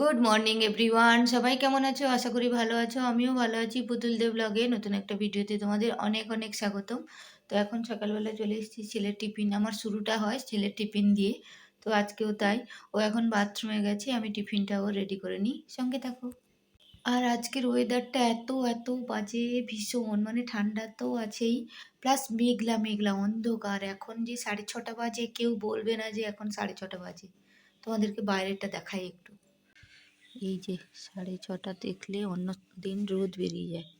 Good morning everyone, সবাই কেমন আছো? আশা করি ভালো আছো। আমিও ভালো আছি। পুতুল দেব ব্লগে নতুন একটা ভিডিওতে তোমাদের অনেক অনেক স্বাগতম। তো এখন সকালবেলা চলে এসেছি ছেলের টিফিন। আমার শুরুটা হয় ছেলের টিফিন দিয়ে। তো আজকেও তাই। ও এখন বাথরুমে গেছে, আমি টিফিনটাও রেডি করে নিই। সঙ্গে থাকো। আর আজকের ওয়েদারটা এত এত বাজে, ভীষণ মানে ঠান্ডা তো আছেই, প্লাস মেঘলা মেঘলা অন্ধকার। এখন যে 6:30 বাজে, কেউ বলবে না যে এখন 6:30 বাজে। তোমাদেরকে বাইরেটা দেখাই একটু। এই যে 6:30 দেখলে অন্য দিন রোদ বেরিয়ে যায়।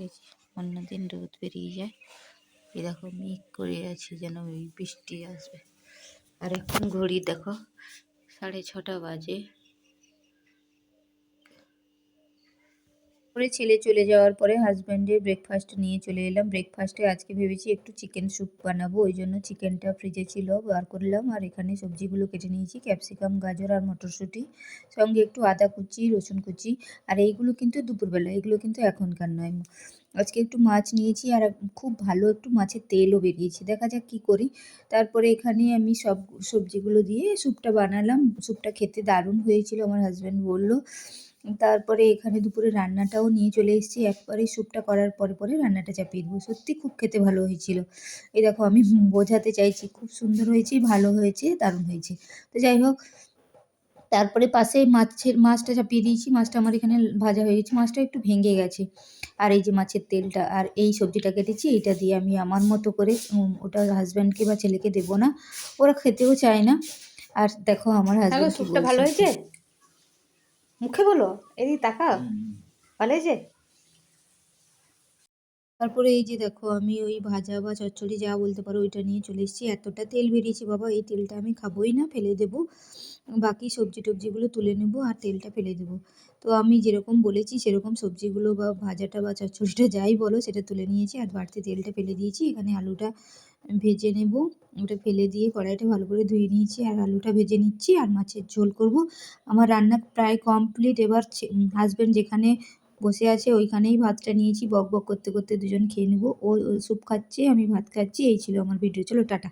এই যে অন্য দিন রোদ বেরিয়ে যায়। এই দেখো মেঘ করে আছে, যেন ওই বৃষ্টি আসবে। আর এখন ঘড়ি দেখো 6:30 বাজে। পরে ছেলে চলে যাওয়ার পরে হাজব্যান্ডের ব্রেকফাস্ট নিয়ে চলে এলাম। ব্রেকফাস্টে আজকে ভেবেছি একটু চিকেন স্যুপ বানাবো, ওই জন্য চিকেনটা ফ্রিজে ছিল বার করলাম। আর এখানে সবজিগুলো কেটে নিয়েছি, ক্যাপসিকাম, গাজর আর মটরশুঁটি, সঙ্গে একটু আদা কুচি, রসুন কুচি। আর এইগুলো কিন্তু দুপুরবেলা, এগুলো কিন্তু এখনকার নয়। আজকে একটু মাছ নিয়েছি, আর খুব ভালো একটু মাছের তেলও বেরিয়েছে, দেখা যাক কী করি। তারপরে এখানে আমি সব সবজিগুলো দিয়ে স্যুপটা বানালাম। স্যুপটা খেতে দারুণ হয়েছিল, আমার হাজব্যান্ড বলল। তারপরে এখানে দুপুরে রান্নাটাও নিয়ে চলে এসেছি। একবারে স্যুপটা করার পরে পরে রান্নাটা চাপিয়ে দেবো। সত্যি খুব খেতে ভালো হয়েছিল। এই দেখো আমি বোঝাতে চাইছি, খুব সুন্দর হয়েছে, ভালো হয়েছে, দারুণ হয়েছে। তো যাই হোক, তারপরে পাশে মাছটা চাপিয়ে দিয়েছি। মাছটা আমার এখানে ভাজা হয়ে গেছে, মাছটা একটু ভেঙে গেছে। আর এই যে মাছের তেলটা আর এই সবজিটা কেটেছি, এটা দিয়ে আমি আমার মতো করে ওটা হাজব্যান্ডকে বা ছেলেকে দেবো না, ওরা খেতেও চায় না। আর দেখো আমার হাজব্যান্ড কি স্যুপটা ভালো বলছে। হয়েছে? মুখে বলো, এদিকে তাকাও। ভালো হয়েছে? তারপরে এই যে দেখো আমি ওই ভাজা বা চচ্চড়ি যা বলতে পারো ওইটা নিয়ে চলে এসেছি। এতটা তেল বেরিয়েছে বাবা, এই তেলটা আমি খাবোই না, ফেলে দেবো। বাকি সবজি টবজিগুলো তুলে নেব আর তেলটা ফেলে দেবো। তো আমি যেরকম বলেছি সেরকম সবজিগুলো বা ভাজাটা বা চচ্চড়িটা যাই বলো সেটা তুলে নিয়েছি, আর বাড়তি তেলটা ফেলে দিয়েছি। এখানে আলুটা ভেজে নেব। ওটা ফেলে দিয়ে কড়াইটা ভালো করে ধুয়ে নিয়েছি, আর আলুটা ভেজে নিচ্ছি, আর মাছের ঝোল করব। আমার রান্না প্রায় কমপ্লিট। এবার হাজব্যান্ড যেখানে বসে আছে ওইখানেই ভাতটা নিয়েছি, বক বক করতে করতে দুজন খেয়ে নেবো। ও স্যুপ খাচ্ছে, আমি ভাত খাচ্ছি। এই ছিল আমার ভিডিও, চলো টাটা।